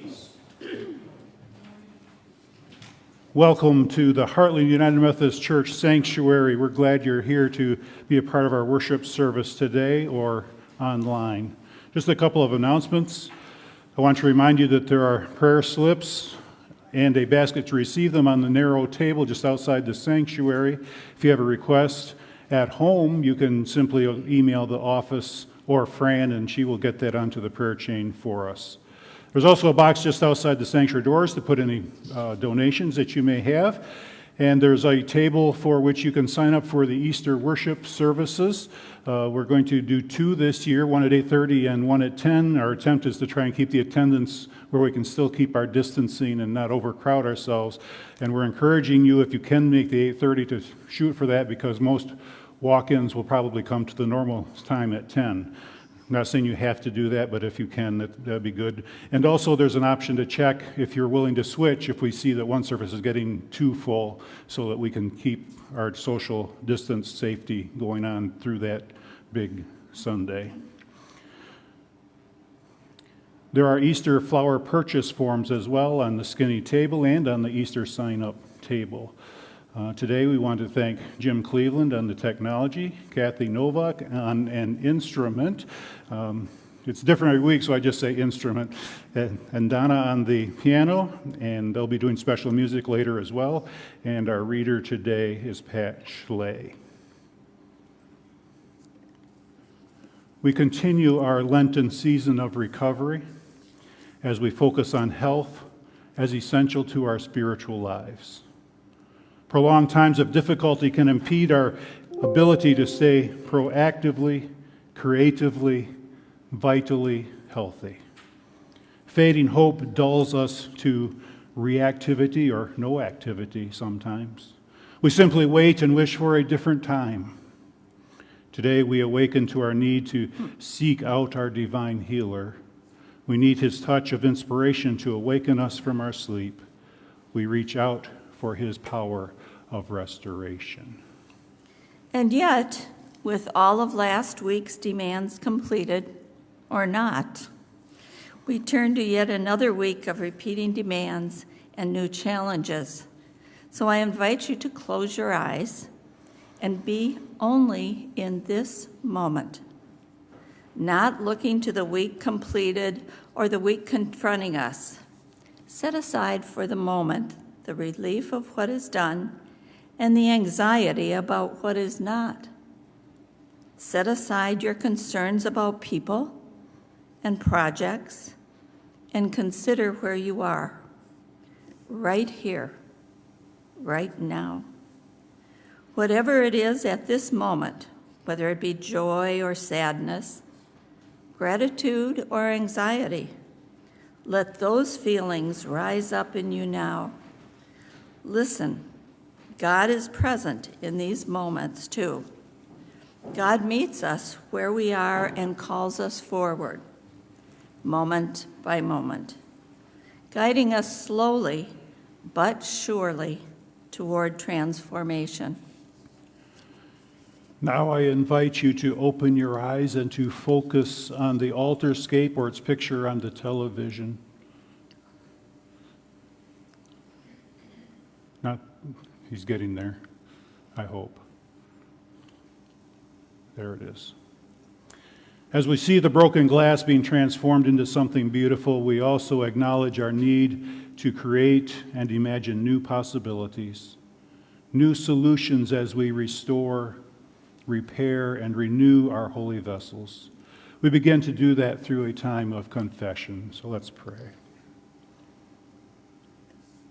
please. Welcome to the Heartland United Methodist Church Sanctuary. We're glad you're here to be a part of our worship service today or online. Just a couple of announcements. I want to remind you that there are prayer slips and a basket to receive them on the narrow table just outside the sanctuary. If you have a request at home, you can simply email the office or Fran, and she will get that onto the prayer chain for us. There's also a box just outside the sanctuary doors to put any donations that you may have. And there's a table for which you can sign up for the Easter worship services. We're going to do two this year, one at 8:30 and one at 10. Our attempt is to try and keep the attendance where we can still keep our distancing and not overcrowd ourselves. And we're encouraging you, if you can make the 8:30, to shoot for that, because most walk-ins will probably come to the normal time at 10. I'm not saying you have to do that, but if you can, that'd be good. And also there's an option to check if you're willing to switch if we see that one service is getting too full, so that we can keep our social distance safety going on through that big Sunday. There are Easter flower purchase forms as well on the skinny table and on the Easter sign-up table. Today we want to thank Jim Cleveland on the technology, Kathy Novak on an instrument. It's different every week, so I just say instrument. And Donna on the piano, and they'll be doing special music later as well. And our reader today is Pat Schley. We continue our Lenten season of recovery as we focus on health as essential to our spiritual lives. Prolonged times of difficulty can impede our ability to stay proactively, creatively, vitally healthy. Fading hope dulls us to reactivity or no activity sometimes. We simply wait and wish for a different time. Today we awaken to our need to seek out our divine healer. We need his touch of inspiration to awaken us from our sleep. We reach out for his power of restoration. And yet, with all of last week's demands completed, or not, we turn to yet another week of repeating demands and new challenges. So I invite you to close your eyes and be only in this moment, not looking to the week completed or the week confronting us. Set aside for the moment the relief of what is done and the anxiety about what is not. Set aside your concerns about people and projects and consider where you are, right here, right now. Whatever it is at this moment, whether it be joy or sadness, gratitude or anxiety, let those feelings rise up in you now. Listen, God is present in these moments too. God meets us where we are and calls us forward, moment by moment, guiding us slowly but surely toward transformation. Now I invite you to open your eyes and to focus on the altar scape or its picture on the television. He's getting there, I hope. There it is. As we see the broken glass being transformed into something beautiful, we also acknowledge our need to create and imagine new possibilities, new solutions as we restore, repair, and renew our holy vessels. We begin to do that through a time of confession, so let's pray.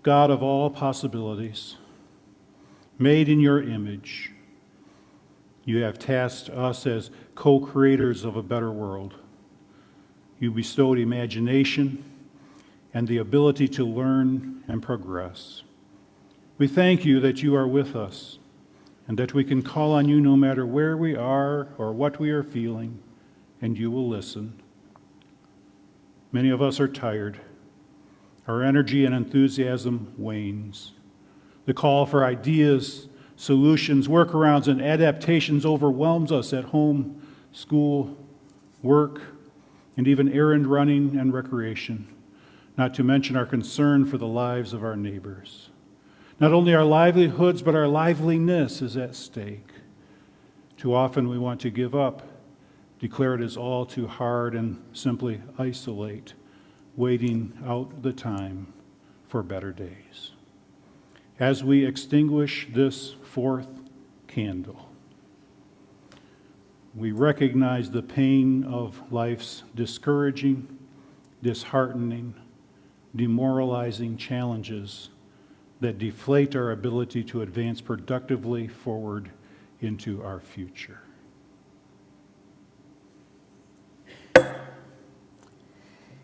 God of all possibilities, made in your image, you have tasked us as co-creators of a better world. You bestowed imagination and the ability to learn and progress. We thank you that you are with us and that we can call on you no matter where we are or what we are feeling, and you will listen. Many of us are tired. Our energy and enthusiasm wanes. The call for ideas, solutions, workarounds, and adaptations overwhelms us at home, school, work, and even errand running and recreation. not to mention our concern for the lives of our neighbors. Not only our livelihoods, but our liveliness is at stake. Too often we want to give up, declare it as all too hard, and simply isolate, waiting out the time for better days. As we extinguish this fourth candle, we recognize the pain of life's discouraging, disheartening, demoralizing challenges that deflate our ability to advance productively forward into our future.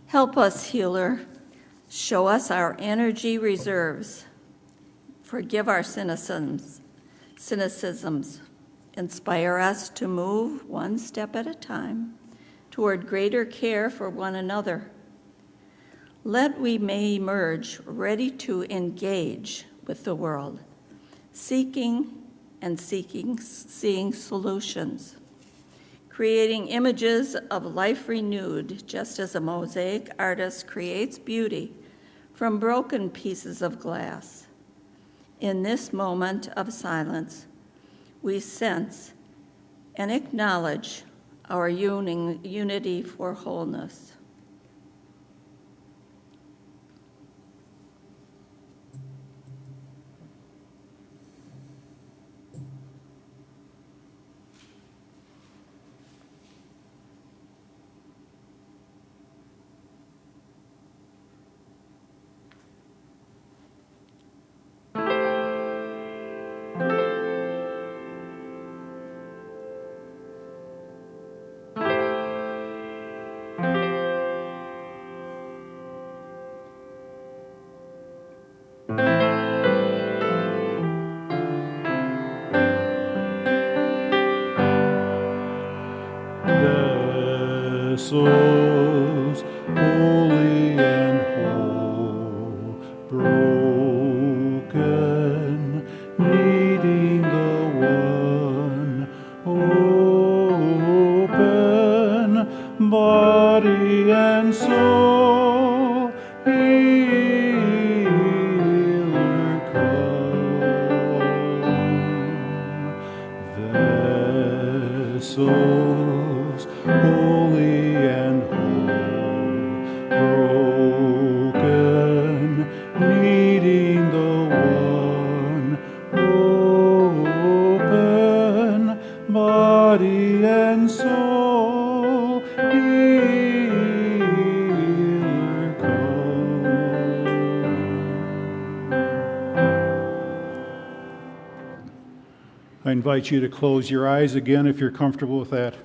Help us, healer. Show us our energy reserves. Forgive our cynicisms. Inspire us to move one step at a time toward greater care for one another. Let we may emerge ready to engage with the world, seeing solutions, creating images of life renewed, just as a mosaic artist creates beauty from broken pieces of glass. In this moment of silence, we sense and acknowledge our unity for wholeness. Vessels holy and whole, broken, needing the one open, body and soul, healer come. Vessels holy and whole, broken, needing the one open, body and soul, healer come. I invite you to close your eyes again if you're comfortable with that.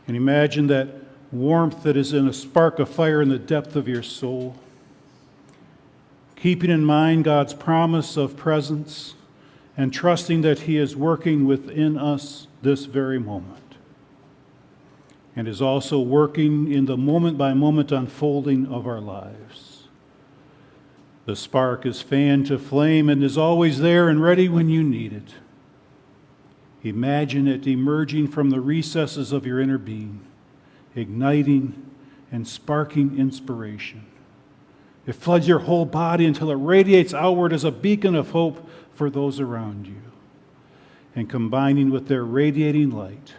And imagine that warmth that is in a spark of fire in the depth of your soul. Keeping in mind God's promise of presence and trusting that He is working within us this very moment. And is also working in the moment-by-moment unfolding of our lives. The spark is fanned to flame and is always there and ready when you need it. Imagine it emerging from the recesses of your inner being, igniting and sparking inspiration. It floods your whole body until it radiates outward as a beacon of hope for those around you. And combining with their radiating light,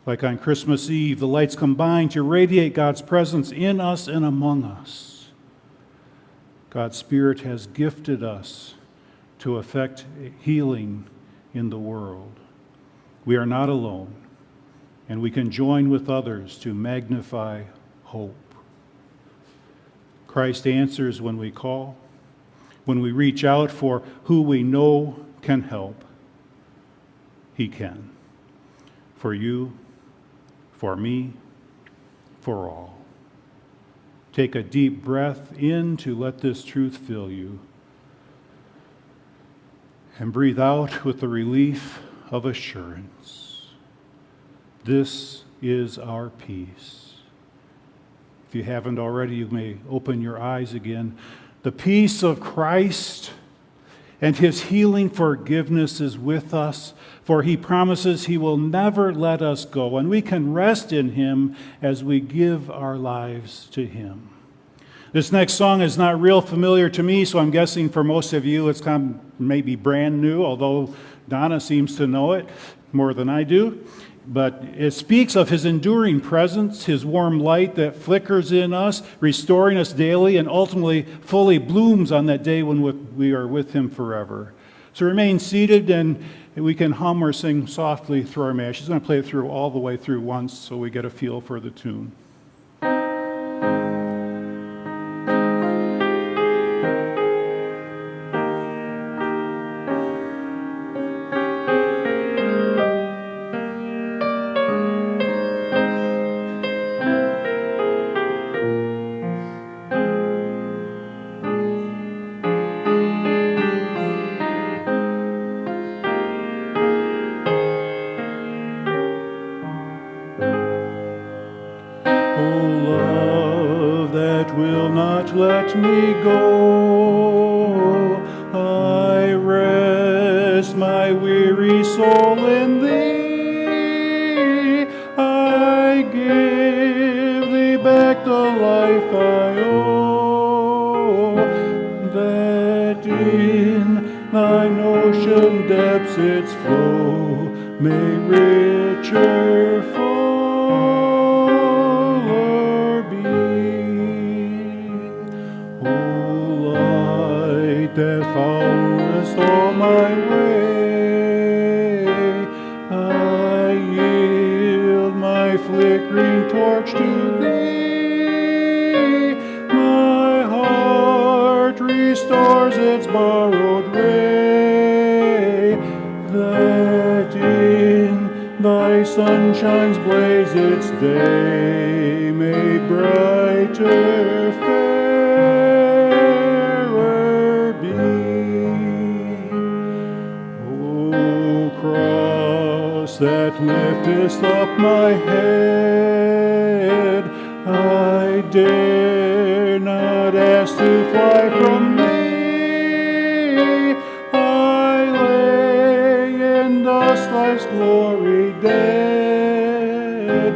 like on Christmas Eve, the lights combine to radiate God's presence in us and among us. God's Spirit has gifted us to effect healing in the world. We are not alone, and we can join with others to magnify hope. Christ answers when we call, when we reach out for who we know can help. He can. For you, for me, for all. Take a deep breath in to let this truth fill you. And breathe out with the relief of assurance. This is our peace. If you haven't already, you may open your eyes again. The peace of Christ and His healing forgiveness is with us, for He promises He will never let us go, and we can rest in Him as we give our lives to Him. This next song is not real familiar to me, so I'm guessing for most of you it's kind of maybe brand new, although Donna seems to know it more than I do. But it speaks of his enduring presence, his warm light that flickers in us, restoring us daily, and ultimately fully blooms on that day when we are with him forever. So remain seated, and we can hum or sing softly through our mass. She's going to play it through all the way through once so we get a feel for the tune. Let me go. I rest my weary soul in thee. I give thee back the life I owe, that in thine ocean depths its flow may richer fuller be. That followest all my way, I yield my flickering torch to thee. My heart restores its borrowed ray, that in thy sunshine's blaze its day may brighter fare. That liftest up my head, I dare not ask to fly from thee. I lay in dust life's glory dead,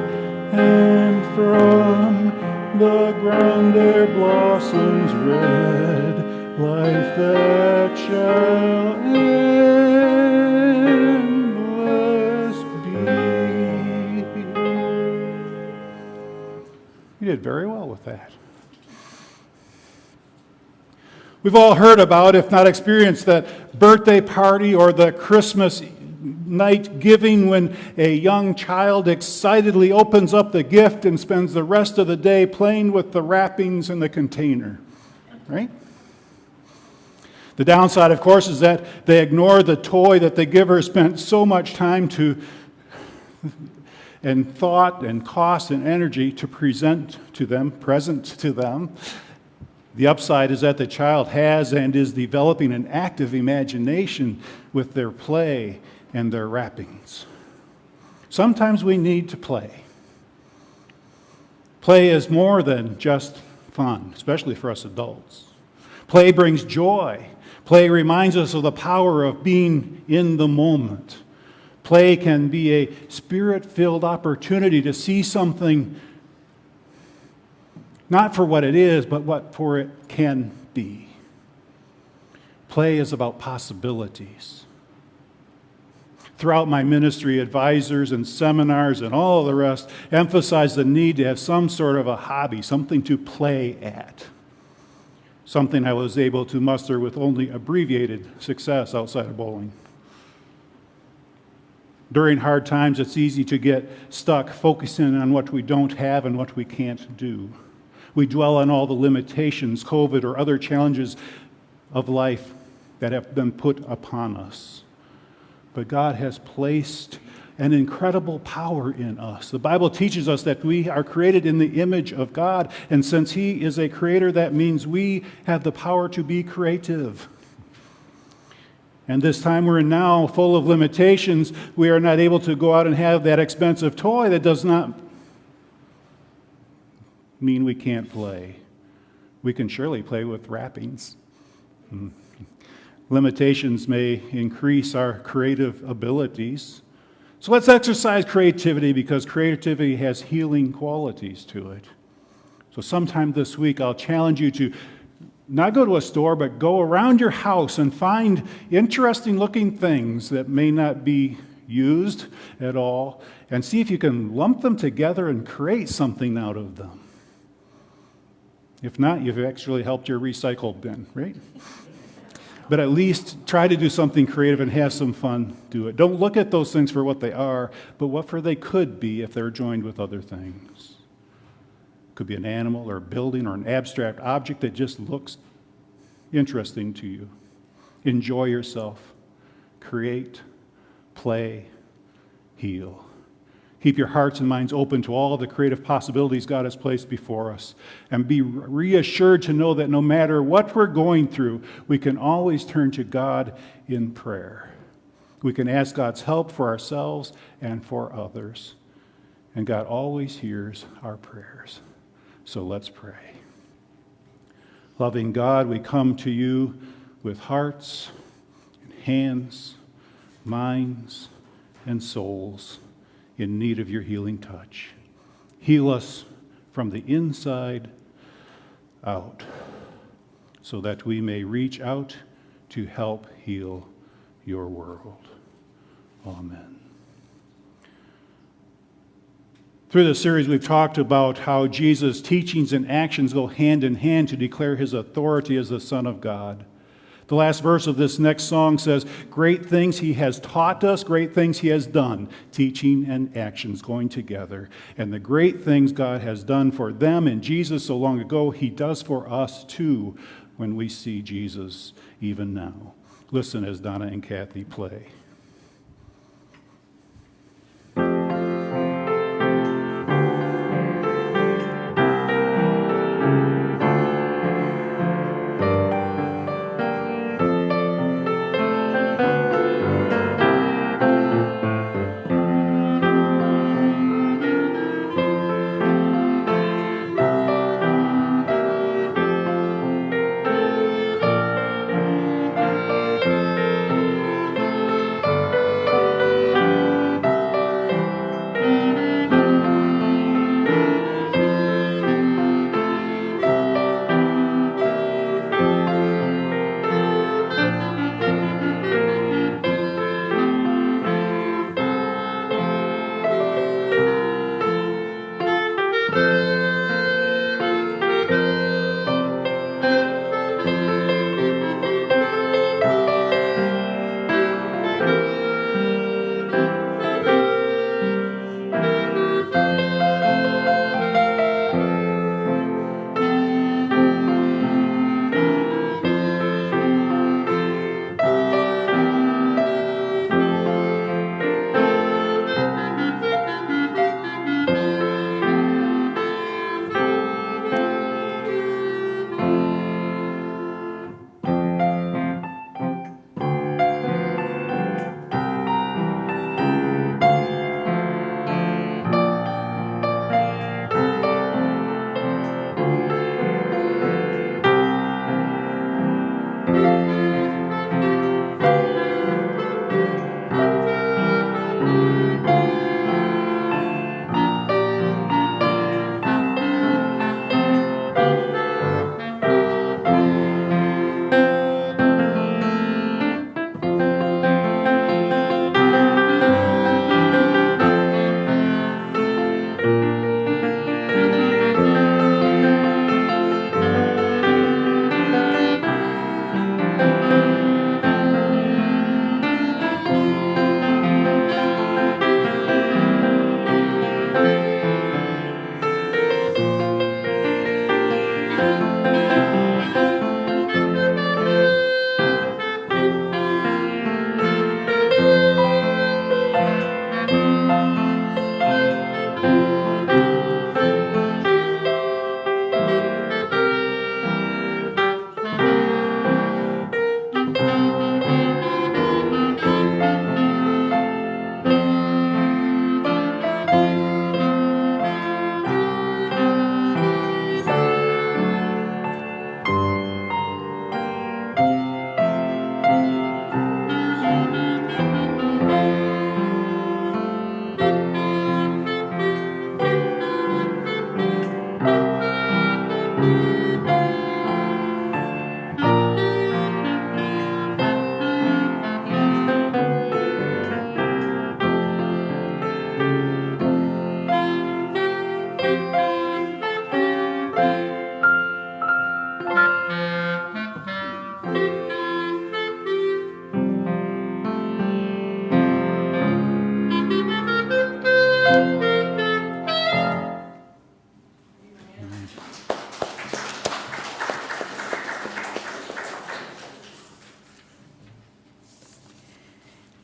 and from the ground there blossoms red life that shall end. You did very well with that. We've all heard about, if not experienced, that birthday party or the Christmas night giving when a young child excitedly opens up the gift and spends the rest of the day playing with the wrappings in the container, right? The downside, of course, is that they ignore the toy that the giver spent so much time to and thought and cost and energy to present to them. The upside is that the child has and is developing an active imagination with their play and their wrappings. Sometimes we need to play. Play is more than just fun, especially for us adults. Play brings joy. Play reminds us of the power of being in the moment. Play can be a spirit-filled opportunity to see something not for what it is, but what for it can be. Play is about possibilities. Throughout my ministry, advisors and seminars and all of the rest emphasize the need to have some sort of a hobby, something to play at. Something I was able to muster with only abbreviated success outside of bowling. During hard times, it's easy to get stuck focusing on what we don't have and what we can't do. We dwell on all the limitations, COVID, or other challenges of life that have been put upon us. But God has placed an incredible power in us. The Bible teaches us that we are created in the image of God, and since He is a creator, that means we have the power to be creative. And this time we're in now, full of limitations, we are not able to go out and have that expensive toy. That does not mean we can't play. We can surely play with wrappings. Limitations may increase our creative abilities. So let's exercise creativity because creativity has healing qualities to it. So sometime this week, I'll challenge you to not go to a store, but go around your house and find interesting looking things that may not be used at all, and see if you can lump them together and create something out of them. If not, you've actually helped your recycle bin, right? But at least try to do something creative and have some fun do it. Don't look at those things for what they are, but what for they could be if they're joined with other things. Could be an animal or a building or an abstract object that just looks interesting to you. Enjoy yourself. Create, play, heal. Keep your hearts and minds open to all the creative possibilities God has placed before us. And be reassured to know that no matter what we're going through, we can always turn to God in prayer. We can ask God's help for ourselves and for others. And God always hears our prayers. So let's pray. Loving God, we come to you with hearts and hands, minds and souls in need of your healing touch. Heal us from the inside out so that we may reach out to help heal your world. Amen. Through this series, we've talked about how Jesus' teachings and actions go hand in hand to declare his authority as the Son of God. The last verse of this next song says, great things he has taught us, great things he has done, teaching and actions going together. And the great things God has done for them and Jesus so long ago, he does for us too when we see Jesus even now. Listen as Donna and Kathy play.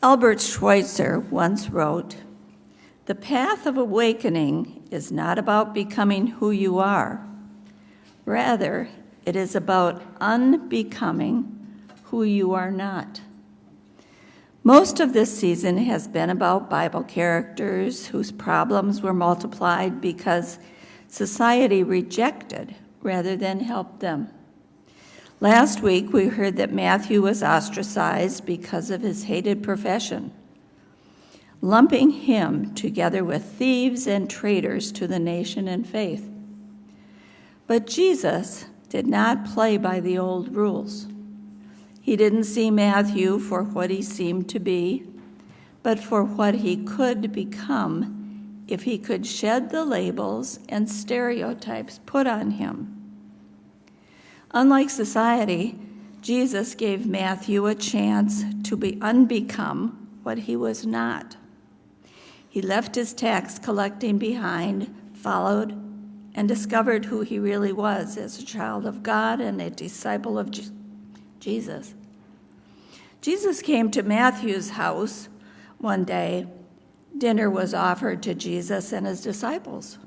Albert Schweitzer once wrote, "The path of awakening is not about becoming who you are. Rather, it is about unbecoming who you are not." Most of this season has been about Bible characters whose problems were multiplied because society rejected rather than helped them. Last week, we heard that Matthew was ostracized because of his hated profession, lumping him together with thieves and traitors to the nation and faith. But Jesus did not play by the old rules. He didn't see Matthew for what he seemed to be, but for what he could become if he could shed the labels and stereotypes put on him. Unlike society, Jesus gave Matthew a chance to unbecome what he was not. He left his tax collecting behind, followed, and discovered who he really was as a child of God and a disciple of Jesus. Jesus came to Matthew's house one day. Dinner was offered to Jesus and his disciples.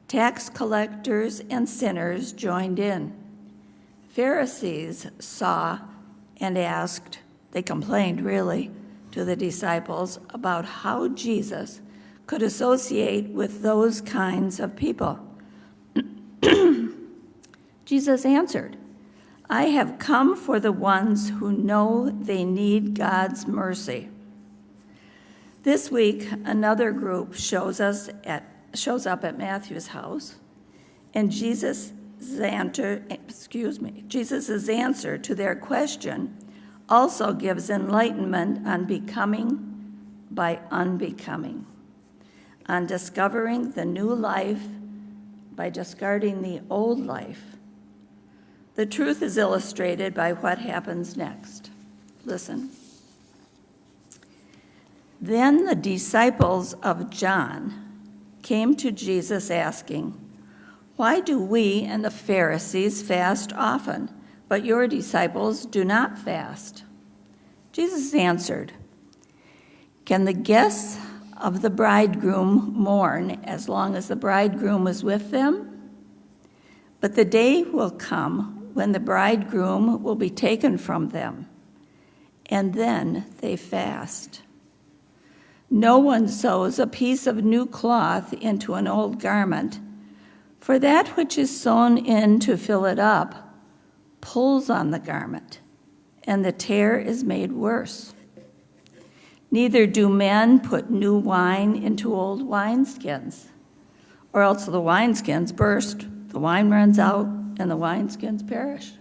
Tax collectors and sinners joined in. Pharisees saw and asked, they complained really, to the disciples about how Jesus could associate with those kinds of people. Jesus answered, "I have come for the ones who know they need God's mercy." This week, another group shows up at Matthew's house, and Jesus' answer to their question also gives enlightenment on becoming by unbecoming, on discovering the new life by discarding the old life. The truth is illustrated by what happens next. Listen. Then the disciples of John came to Jesus asking, "Why do we and the Pharisees fast often, but your disciples do not fast?" Jesus answered, "Can the guests of the bridegroom mourn as long as the bridegroom is with them? But the day will come when the bridegroom will be taken from them, and then they fast. No one sews a piece of new cloth into an old garment, for that which is sewn in to fill it up pulls on the garment, and the tear is made worse. Neither do men put new wine into old wineskins, or else the wineskins burst, the wine runs out, and the wineskins perish.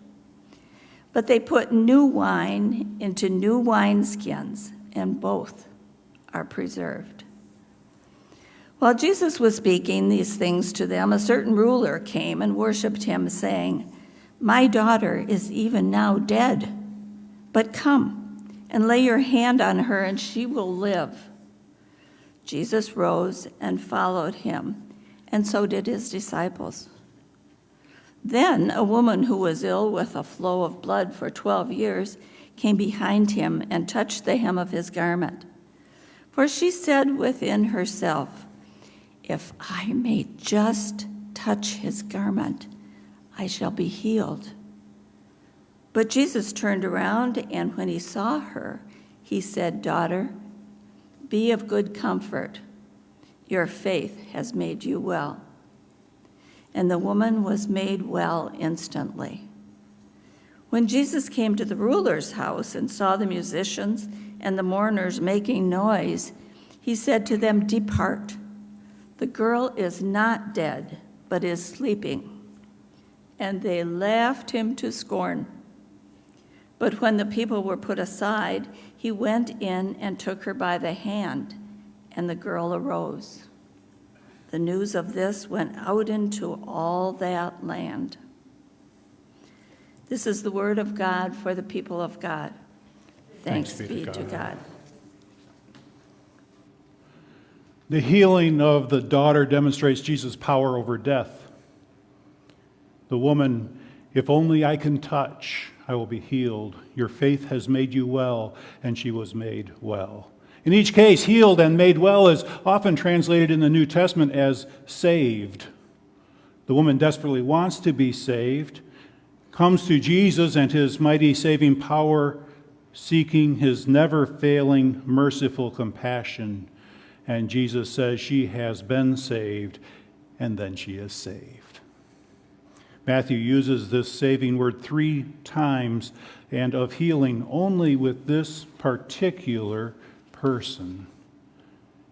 But they put new wine into new wineskins, and both are preserved." While Jesus was speaking these things to them, a certain ruler came and worshiped him, saying, "My daughter is even now dead, but come and lay your hand on her, and she will live." Jesus rose and followed him, and so did his disciples. Then a woman who was ill with a flow of blood for 12 years came behind him and touched the hem of his garment. For she said within herself, "If I may just touch his garment, I shall be healed." But Jesus turned around, and when he saw her, he said, "Daughter, be of good comfort. Your faith has made you well." And the woman was made well instantly. When Jesus came to the ruler's house and saw the musicians and the mourners making noise, he said to them, "Depart. The girl is not dead, but is sleeping." And they laughed him to scorn. But when the people were put aside, he went in and took her by the hand, and the girl arose. The news of this went out into all that land. This is the word of God for the people of God. Thanks be to God. The healing of the daughter demonstrates Jesus' power over death. The woman, if only I can touch, I will be healed. Your faith has made you well, and she was made well. In each case, healed and made well is often translated in the New Testament as saved. The woman desperately wants to be saved, comes to Jesus and his mighty saving power, seeking his never-failing, merciful compassion. And Jesus says she has been saved, and then she is saved. Matthew uses this saving word 3 times, and of healing only with this particular person.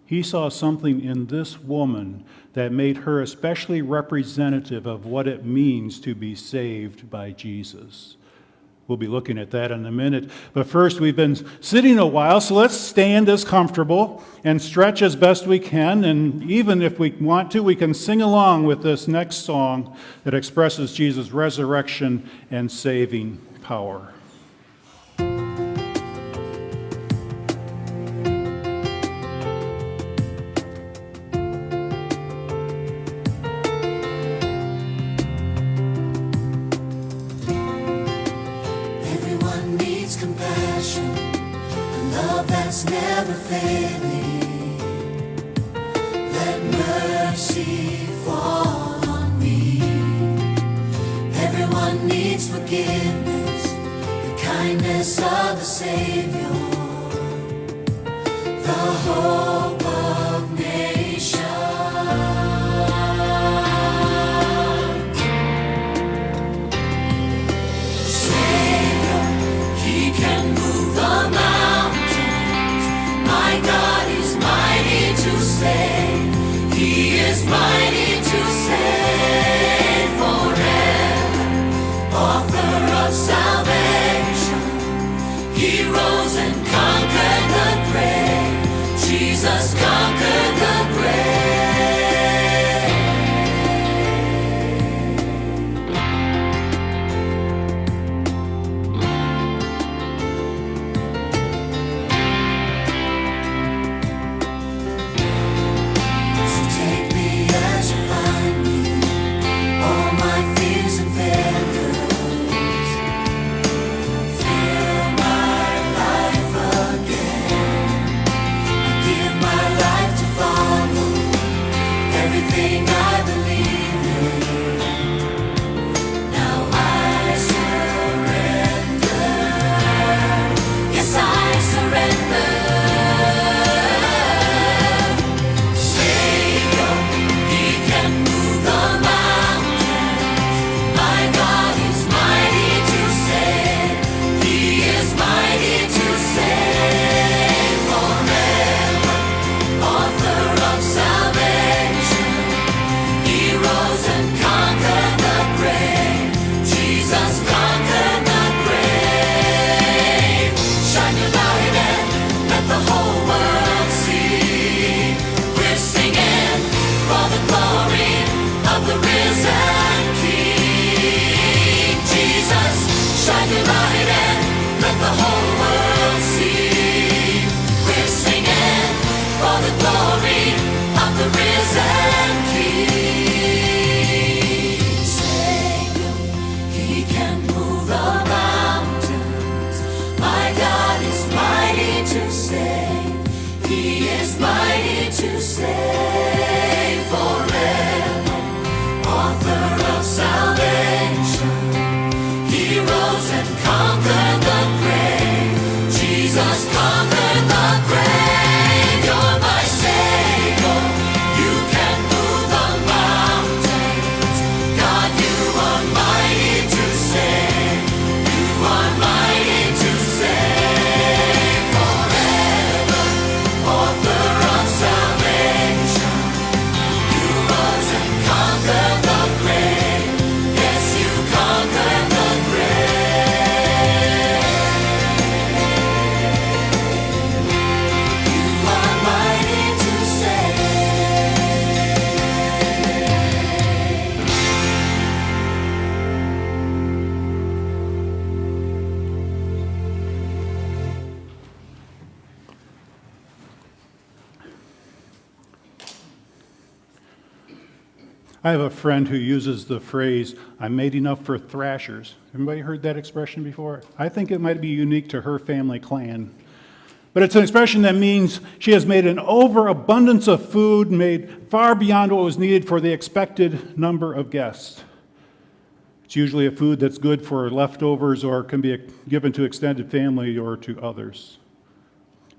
He saw something in this woman that made her especially representative of what it means to be saved by Jesus. We'll be looking at that in a minute. But first, we've been sitting a while, so let's stand as comfortable and stretch as best we can. And even if we want to, we can sing along with this next song that expresses Jesus' resurrection and saving power. Never failing, let mercy fall on me. Everyone needs forgiveness, the kindness of the Savior, the hope of nations. Savior, He can move the mountains. My God is mighty to save. He is mighty to save forever. Author of salvation. He rose and conquered the grave. Jesus conquered the grave. Fill my life I have a friend who uses the phrase, "I'm made enough for thrashers." Everybody heard that expression before? I think it might be unique to her family clan. But it's an expression that means she has made an overabundance of food, made far beyond what was needed for the expected number of guests. It's usually a food that's good for leftovers or can be given to extended family or to others.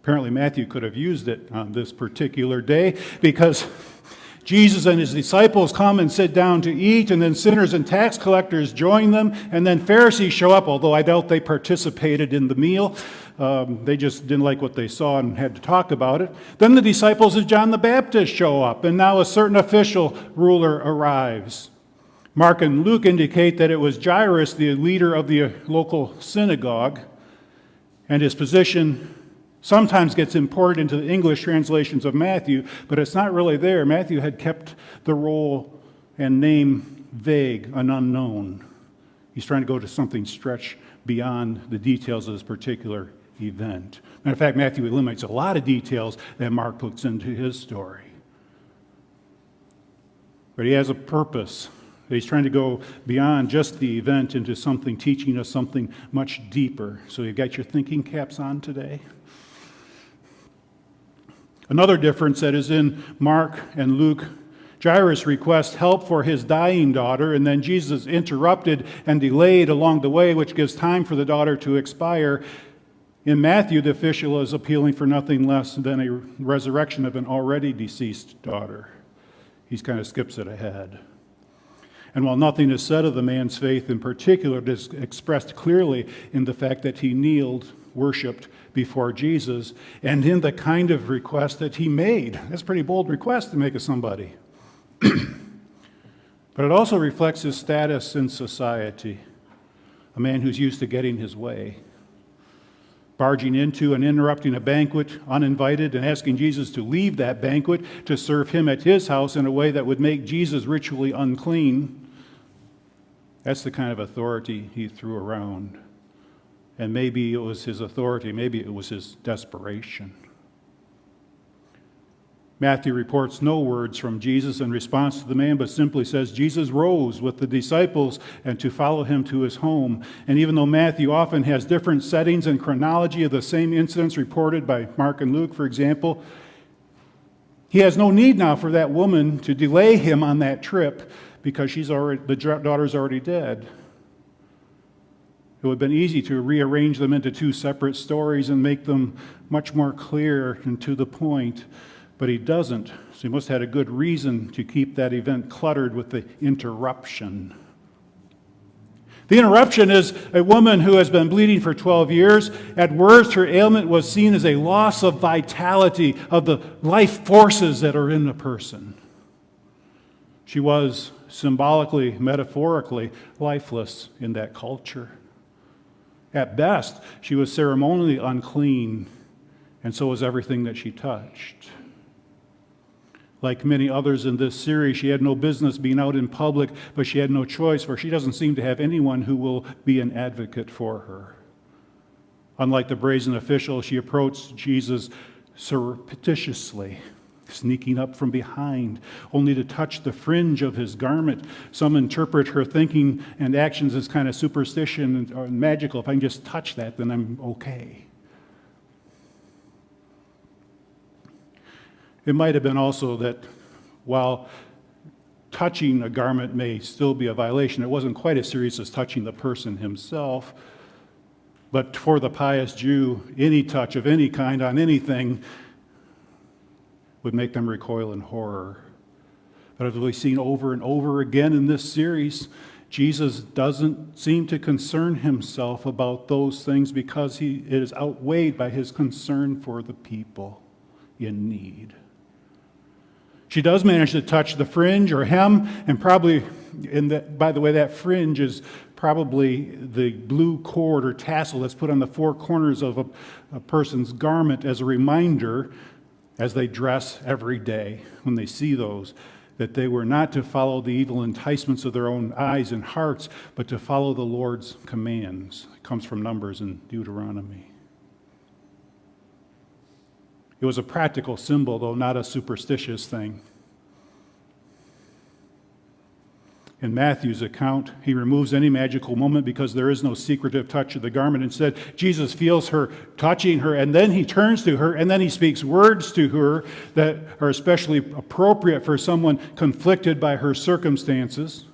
Apparently, Matthew could have used it on this particular day because Jesus and his disciples come and sit down to eat, and then sinners and tax collectors join them, and then Pharisees show up, although I doubt they participated in the meal. They just didn't like what they saw and had to talk about it. Then the disciples of John the Baptist show up, and now a certain official ruler arrives. Mark and Luke indicate that it was Jairus, the leader of the local synagogue, and his position sometimes gets imported into the English translations of Matthew, but it's not really there. Matthew had kept the role and name vague and unknown. He's trying to go to something stretched beyond the details of this particular event. Matter of fact, Matthew eliminates a lot of details that Mark puts into his story. But he has a purpose. He's trying to go beyond just the event into something, teaching us something much deeper. So you got your thinking caps on today? Another difference that is in Mark and Luke, Jairus requests help for his dying daughter, and then Jesus interrupted and delayed along the way, which gives time for the daughter to expire. In Matthew, the official is appealing for nothing less than a resurrection of an already deceased daughter. He kind of skips it ahead. And while nothing is said of the man's faith in particular, it is expressed clearly in the fact that he kneeled, worshiped before Jesus, and in the kind of request that he made. That's a pretty bold request to make of somebody. But it also reflects his status in society, a man who's used to getting his way, barging into and interrupting a banquet uninvited and asking Jesus to leave that banquet to serve him at his house in a way that would make Jesus ritually unclean. That's the kind of authority he threw around. And maybe it was his authority, maybe it was his desperation. Matthew reports no words from Jesus in response to the man, but simply says Jesus rose with the disciples and to follow him to his home. And even though Matthew often has different settings and chronology of the same incidents reported by Mark and Luke, for example, he has no need now for that woman to delay him on that trip because the daughter's already dead. It would have been easy to rearrange them into two separate stories and make them much more clear and to the point, but he doesn't. So he must have had a good reason to keep that event cluttered with the interruption. The interruption is a woman who has been bleeding for 12 years. At worst, her ailment was seen as a loss of vitality, of the life forces that are in a person. She was symbolically, metaphorically, lifeless in that culture. At best, she was ceremonially unclean, and so was everything that she touched. Like many others in this series, she had no business being out in public, but she had no choice, for she doesn't seem to have anyone who will be an advocate for her. Unlike the brazen official, she approached Jesus surreptitiously, sneaking up from behind, only to touch the fringe of his garment. Some interpret her thinking and actions as kind of superstition or magical. If I can just touch that, then I'm okay. It might have been also that while touching a garment may still be a violation, it wasn't quite as serious as touching the person himself. But for the pious Jew, any touch of any kind on anything would make them recoil in horror. But as we've seen over and over again in this series, Jesus doesn't seem to concern himself about those things because it is outweighed by his concern for the people in need. She does manage to touch the fringe or hem, and probably, by the way, that fringe is probably the blue cord or tassel that's put on the four corners of a person's garment as a reminder as they dress every day, when they see those, that they were not to follow the evil enticements of their own eyes and hearts, but to follow the Lord's commands. It comes from Numbers and Deuteronomy. It was a practical symbol, though not a superstitious thing. In Matthew's account, he removes any magical moment because there is no secretive touch of the garment. Instead, Jesus feels her touching her, and then he turns to her, and then he speaks words to her that are especially appropriate for someone conflicted by her circumstances.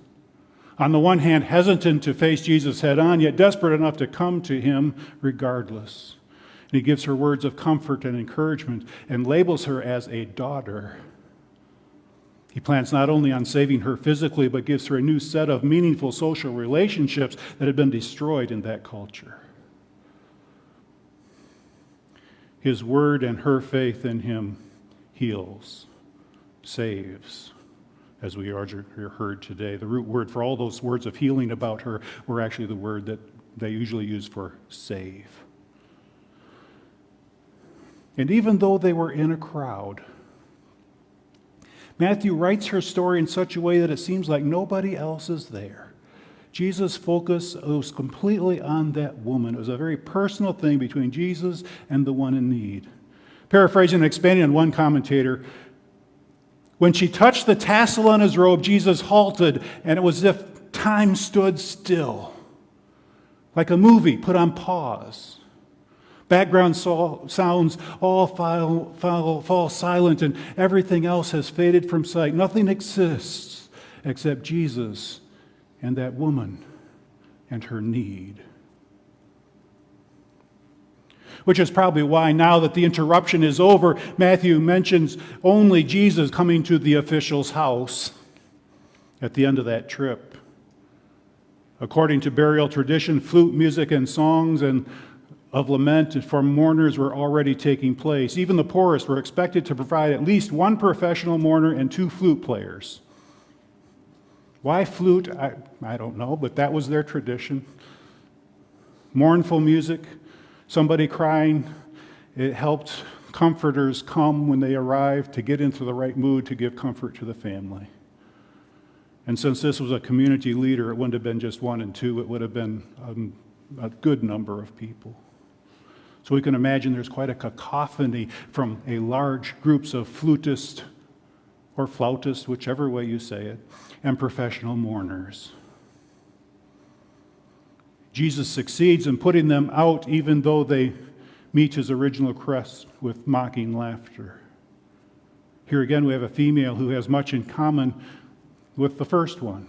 On the one hand, hesitant to face Jesus head on, yet desperate enough to come to him regardless. And he gives her words of comfort and encouragement and labels her as a daughter. He plans not only on saving her physically, but gives her a new set of meaningful social relationships that had been destroyed in that culture. His word and her faith in him heals, saves, as we heard today. The root word for all those words of healing about her were actually the word that they usually use for save. And even though they were in a crowd, Matthew writes her story in such a way that it seems like nobody else is there. Jesus' focus was completely on that woman. It was a very personal thing between Jesus and the one in need. Paraphrasing and expanding on one commentator, when she touched the tassel on his robe, Jesus halted, and it was as if time stood still, like a movie put on pause. Background sounds all fall silent, and everything else has faded from sight. Nothing exists except Jesus and that woman and her need. Which is probably why, now that the interruption is over, Matthew mentions only Jesus coming to the official's house at the end of that trip. According to burial tradition, flute music and songs and of lament for mourners were already taking place. Even the poorest were expected to provide at least one professional mourner and 2 flute players. Why flute? I don't know, but that was their tradition. Mournful music, somebody crying, it helped comforters come when they arrived to get into the right mood to give comfort to the family. And since this was a community leader, it wouldn't have been just 1 and 2, it would have been a good number of people. So we can imagine there's quite a cacophony from a large groups of flutists or flautists, whichever way you say it, and professional mourners. Jesus succeeds in putting them out even though they meet his original request with mocking laughter. Here again we have a female who has much in common with the first one.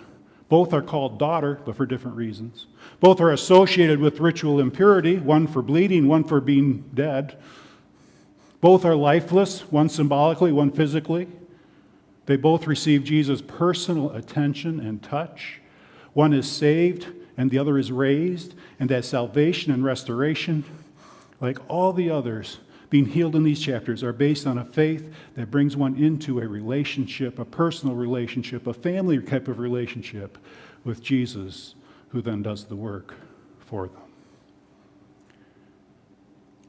Both are called daughter, but for different reasons. Both are associated with ritual impurity, one for bleeding, one for being dead. Both are lifeless, one symbolically, one physically. They both receive Jesus' personal attention and touch. One is saved, and the other is raised, and that salvation and restoration, like all the others being healed in these chapters, are based on a faith that brings one into a relationship, a personal relationship, a family type of relationship with Jesus, who then does the work for them.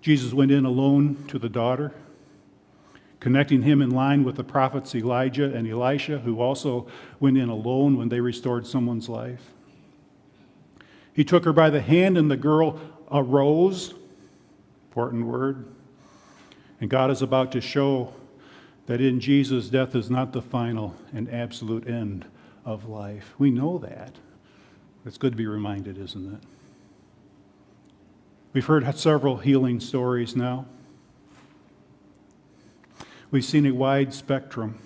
Jesus went in alone to the daughter, connecting him in line with the prophets Elijah and Elisha, who also went in alone when they restored someone's life. He took her by the hand, and the girl arose. Important word. And God is about to show that in Jesus, death is not the final and absolute end of life. We know that. It's good to be reminded, isn't it? We've heard several healing stories now. We've seen a wide spectrum.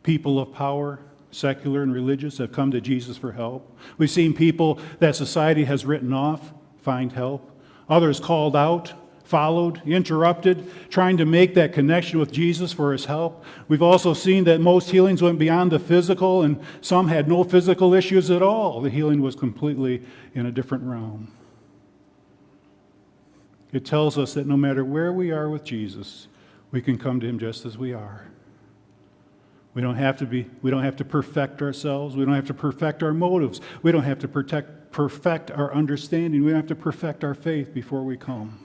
People of power, secular and religious, have come to Jesus for help. We've seen people that society has written off find help. Others called out, followed, interrupted, trying to make that connection with Jesus for his help. We've also seen that most healings went beyond the physical, and some had no physical issues at all. The healing was completely in a different realm. It tells us that no matter where we are with Jesus, we can come to him just as we are. We don't have to perfect ourselves. We don't have to perfect our motives. We don't have to perfect our understanding. We don't have to perfect our faith before we come.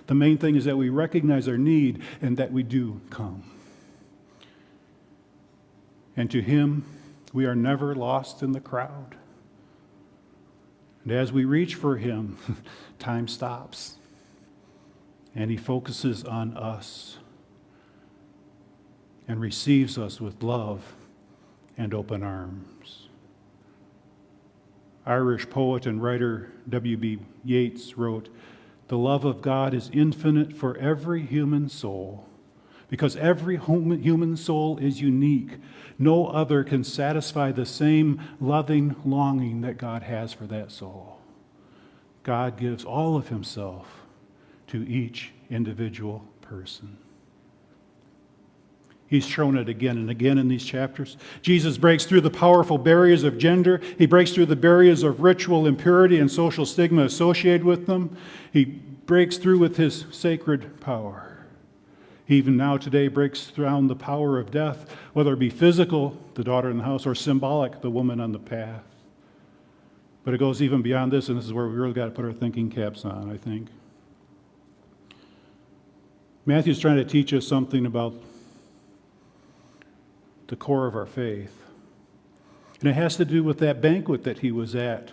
The main thing is that we recognize our need and that we do come. And to him, we are never lost in the crowd. And as we reach for him, time stops. And he focuses on us and receives us with love and open arms. Irish poet and writer W.B. Yeats wrote, "The love of God is infinite for every human soul. Because every human soul is unique, no other can satisfy the same loving longing that God has for that soul. God gives all of himself to each individual person." He's shown it again and again in these chapters. Jesus breaks through the powerful barriers of gender. He breaks through the barriers of ritual impurity and social stigma associated with them. He breaks through with his sacred power. He even now today breaks down the power of death, whether it be physical, the daughter in the house, or symbolic, the woman on the path. But it goes even beyond this, and this is where we really got to put our thinking caps on, I think. Matthew's trying to teach us something about the core of our faith. And it has to do with that banquet that he was at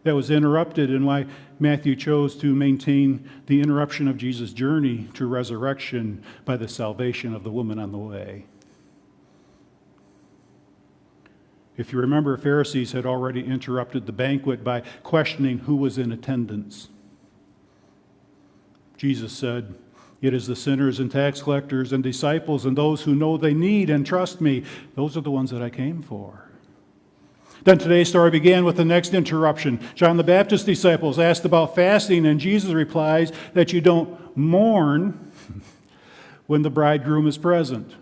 that was interrupted, and why Matthew chose to maintain the interruption of Jesus' journey to resurrection by the salvation of the woman on the way. If you remember, Pharisees had already interrupted the banquet by questioning who was in attendance. Jesus said, "It is the sinners and tax collectors and disciples and those who know they need and trust me. Those are the ones that I came for." Then today's story began with the next interruption. John the Baptist's disciples asked about fasting, and Jesus replies that you don't mourn when the bridegroom is present.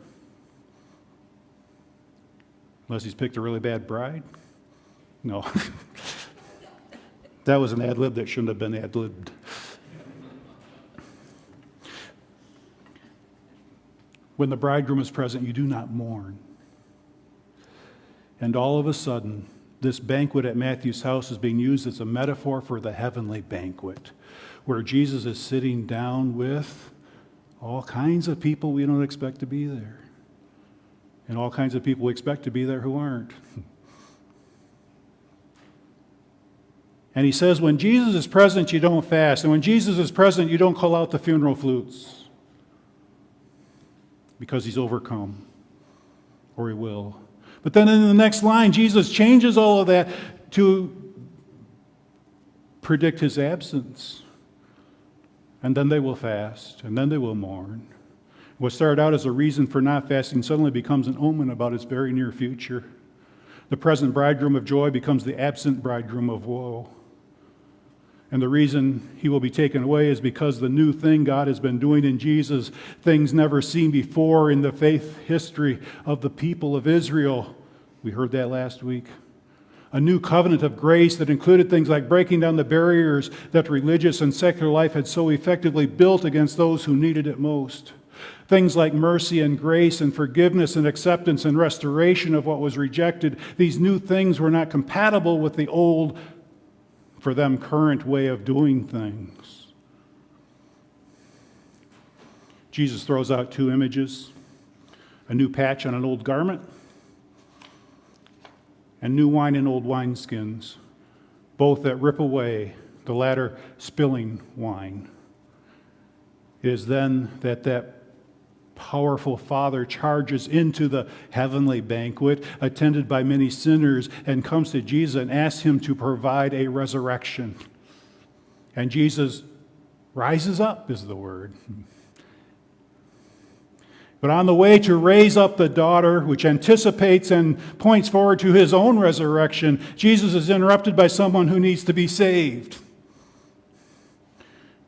Unless he's picked a really bad bride? No. That was an ad lib that shouldn't have been ad libbed. When the bridegroom is present, you do not mourn. And all of a sudden, this banquet at Matthew's house is being used as a metaphor for the heavenly banquet, where Jesus is sitting down with all kinds of people we don't expect to be there, and all kinds of people we expect to be there who aren't. And he says, when Jesus is present, you don't fast. And when Jesus is present, you don't call out the funeral flutes, because he's overcome, or he will. But then in the next line, Jesus changes all of that to predict his absence. And then they will fast, and then they will mourn. What started out as a reason for not fasting suddenly becomes an omen about its very near future. The present bridegroom of joy becomes the absent bridegroom of woe. And the reason he will be taken away is because the new thing God has been doing in Jesus, things never seen before in the faith history of the people of Israel. We heard that last week. A new covenant of grace that included things like breaking down the barriers that religious and secular life had so effectively built against those who needed it most. Things like mercy and grace and forgiveness and acceptance and restoration of what was rejected. These new things were not compatible with the old, for them, current way of doing things. Jesus throws out two images: a new patch on an old garment and new wine in old wineskins, both that rip away, the latter spilling wine. It is then that powerful Father charges into the heavenly banquet, attended by many sinners, and comes to Jesus and asks him to provide a resurrection. And Jesus rises up, is the word. But on the way to raise up the daughter, which anticipates and points forward to his own resurrection, Jesus is interrupted by someone who needs to be saved.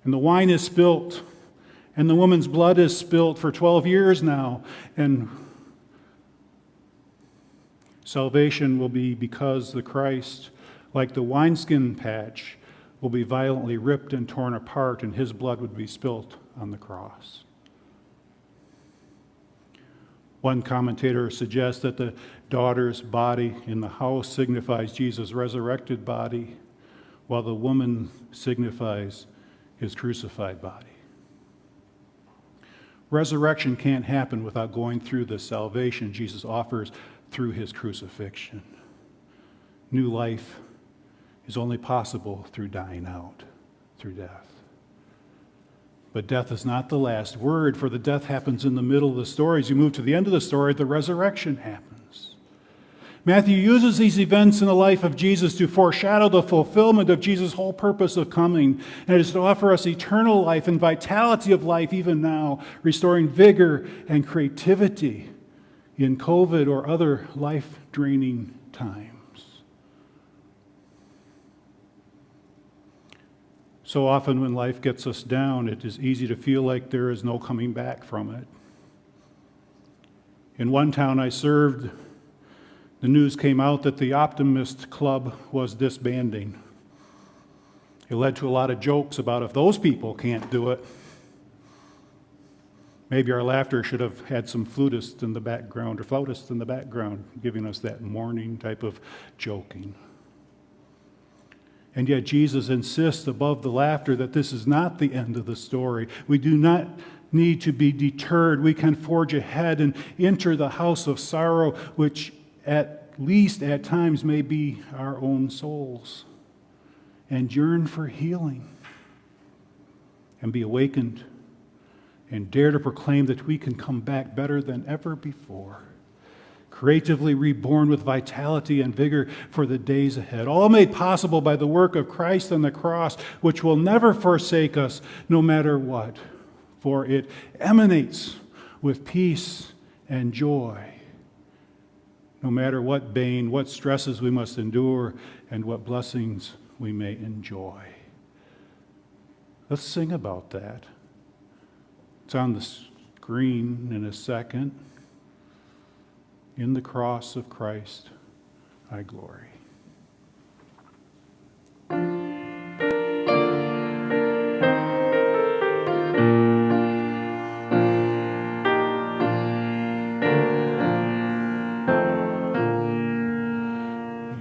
And the wine is spilt, and the woman's blood is spilt for 12 years now. And salvation will be because the Christ, like the wineskin patch, will be violently ripped and torn apart, and his blood would be spilt on the cross. One commentator suggests that the daughter's body in the house signifies Jesus' resurrected body, while the woman signifies his crucified body. Resurrection can't happen without going through the salvation Jesus offers through his crucifixion. New life is only possible through dying out, through death. But death is not the last word, for the death happens in the middle of the story. As you move to the end of the story, the resurrection happens. Matthew uses these events in the life of Jesus to foreshadow the fulfillment of Jesus' whole purpose of coming, and it is to offer us eternal life and vitality of life even now, restoring vigor and creativity in COVID or other life-draining times. So often when life gets us down, it is easy to feel like there is no coming back from it. In one town I served, the news came out that the Optimist Club was disbanding. It led to a lot of jokes about if those people can't do it. Maybe our laughter should have had some flautists in the background, giving us that mourning type of joking. And yet Jesus insists above the laughter that this is not the end of the story. We do not need to be deterred. We can forge ahead and enter the house of sorrow, which at least at times may be our own souls, and yearn for healing and be awakened and dare to proclaim that we can come back better than ever before, creatively reborn with vitality and vigor for the days ahead, all made possible by the work of Christ on the cross, which will never forsake us no matter what, for it emanates with peace and joy, no matter what bane, what stresses we must endure, and what blessings we may enjoy. Let's sing about that. It's on the screen in a second. In the cross of Christ, I glory.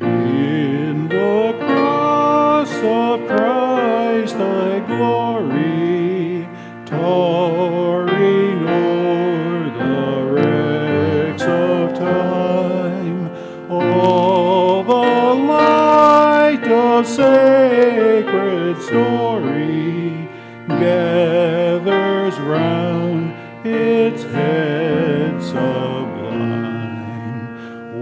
In the cross of Christ, I glory, towering o'er the wrecks of time. All the light of sacred story gathers round its head sublime.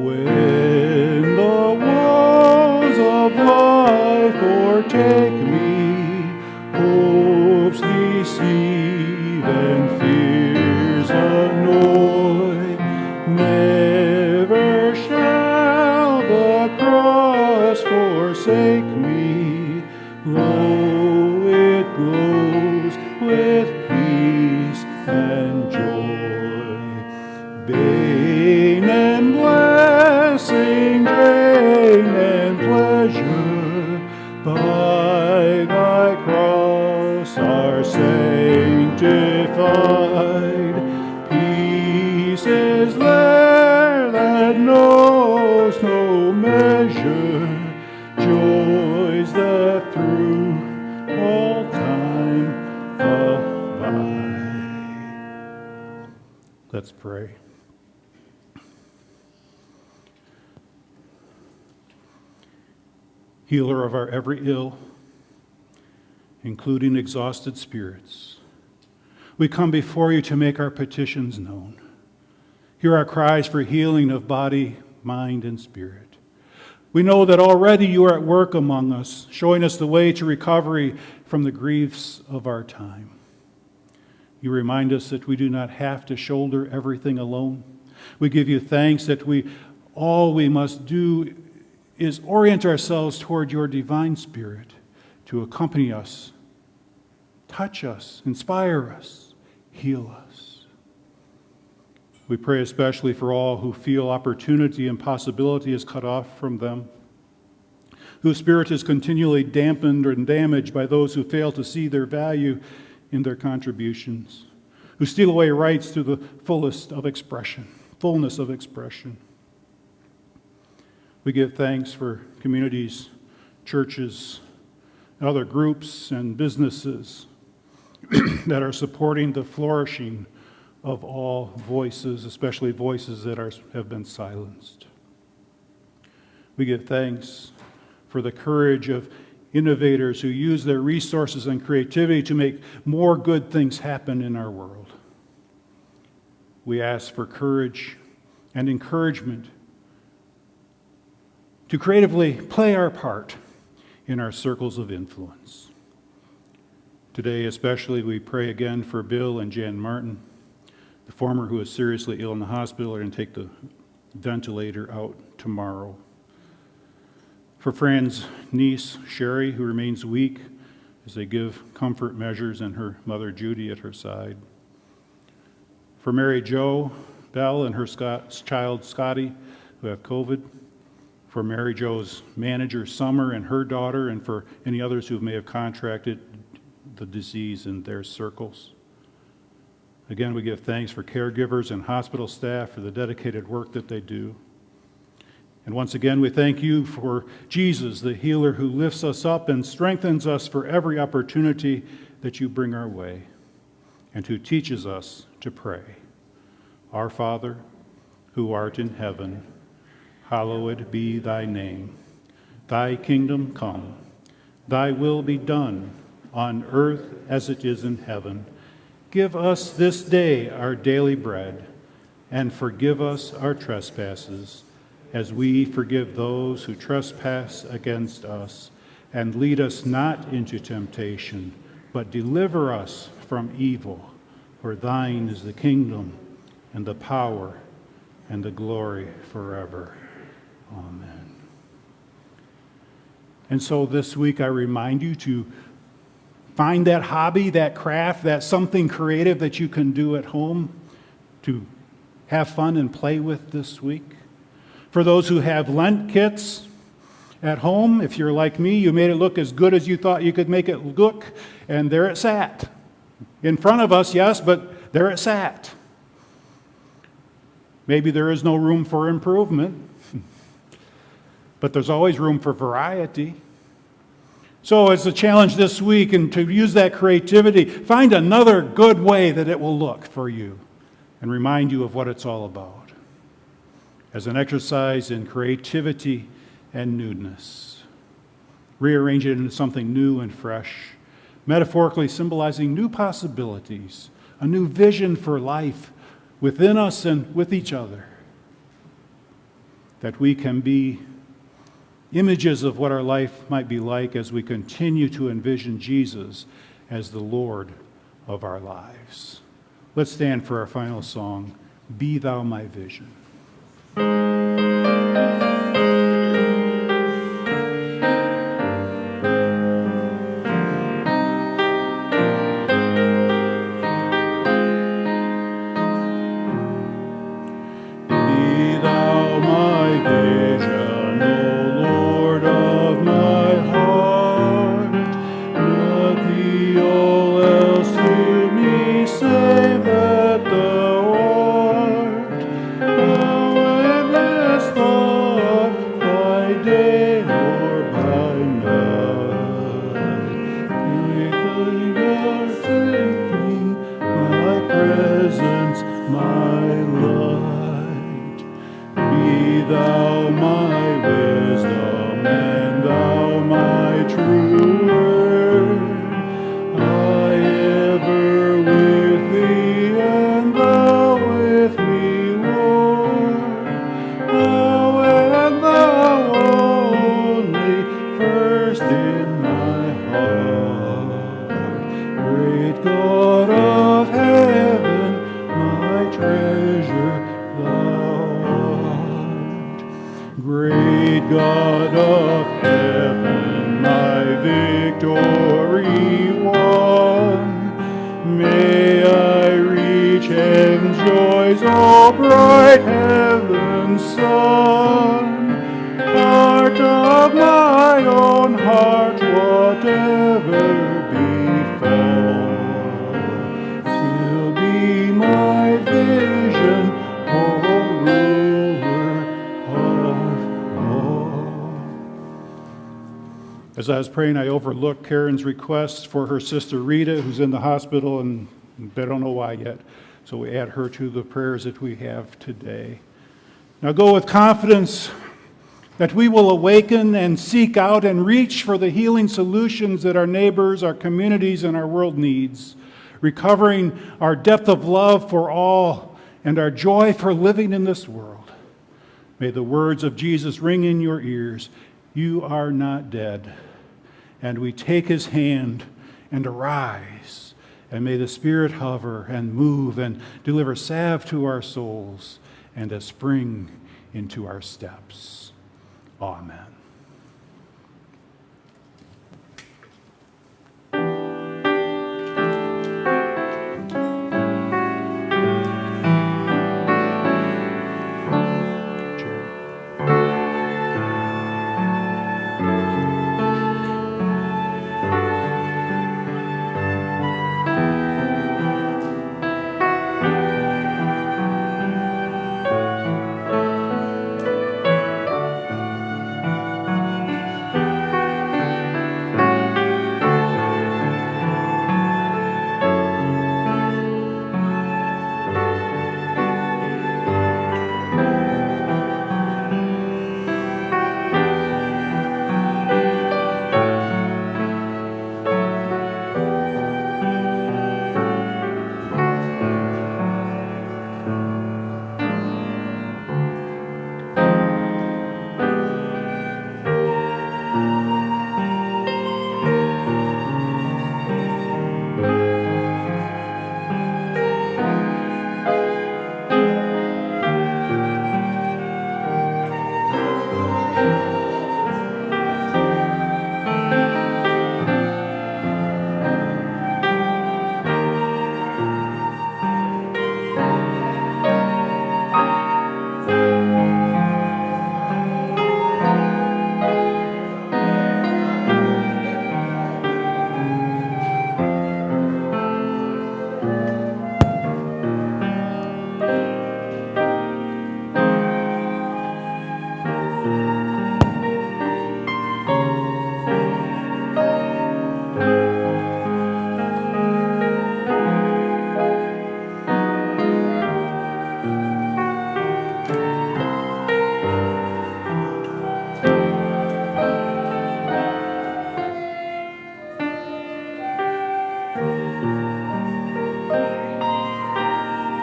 When the woes of life o'ertake me, hopes deceive and fears annoy, never shall the cross forsake me. Lo, it glows with peace and joy. Bane and blessing, gain and pleasure, by thy cross are sanctified. Peace is there that knows no measure, joys that through all time abide. Let's pray. Healer of our every ill, including exhausted spirits, we come before you to make our petitions known. Hear our cries for healing of body, mind, and spirit. We know that already you are at work among us, showing us the way to recovery from the griefs of our time. You remind us that we do not have to shoulder everything alone. We give you thanks that all we must do is orient ourselves toward your divine spirit to accompany us, touch us, inspire us, heal us. We pray especially for all who feel opportunity and possibility is cut off from them, whose spirit is continually dampened and damaged by those who fail to see their value in their contributions, who steal away rights to the fullness of expression. We give thanks for communities, churches, and other groups and businesses that are supporting the flourishing of all voices, especially voices that have been silenced. We give thanks for the courage of innovators who use their resources and creativity to make more good things happen in our world. We ask for courage and encouragement to creatively play our part in our circles of influence. Today especially, we pray again for Bill and Jan Martin, the former who is seriously ill in the hospital and take the ventilator out tomorrow. For Fran's niece, Sherry, who remains weak as they give comfort measures, and her mother, Judy, at her side. For Mary Jo Bell and her child, Scotty, who have COVID. For Mary Jo's manager, Summer, and her daughter, and for any others who may have contracted the disease in their circles. Again, we give thanks for caregivers and hospital staff for the dedicated work that they do. And once again, we thank you for Jesus, the healer who lifts us up and strengthens us for every opportunity that you bring our way, and who teaches us to pray. Our Father, who art in heaven, hallowed be thy name. Thy kingdom come, thy will be done on earth as it is in heaven. Give us this day our daily bread, and forgive us our trespasses, as we forgive those who trespass against us. And lead us not into temptation, but deliver us from evil. For thine is the kingdom, and the power, and the glory forever. Amen. And so this week I remind you to find that hobby, that craft, that something creative that you can do at home to have fun and play with this week. For those who have Lent kits at home, if you're like me, you made it look as good as you thought you could make it look, and there it sat. In front of us, yes, but there it sat. Maybe there is no room for improvement, but there's always room for variety. So it's a challenge this week, and to use that creativity, find another good way that it will look for you and remind you of what it's all about, as an exercise in creativity and newness. Rearrange it into something new and fresh, metaphorically symbolizing new possibilities, a new vision for life within us and with each other, that we can be images of what our life might be like as we continue to envision Jesus as the Lord of our lives. Let's stand for our final song, Be Thou My Vision. As I was praying, I overlooked Karen's request for her sister Rita, who's in the hospital, and they don't know why yet. So we add her to the prayers that we have today. Now go with confidence that we will awaken and seek out and reach for the healing solutions that our neighbors, our communities, and our world needs, recovering our depth of love for all and our joy for living in this world. May the words of Jesus ring in your ears. You are not dead. And we take his hand and arise. And may the Spirit hover and move and deliver salve to our souls and a spring into our steps. Amen.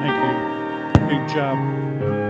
Thank you. Good job.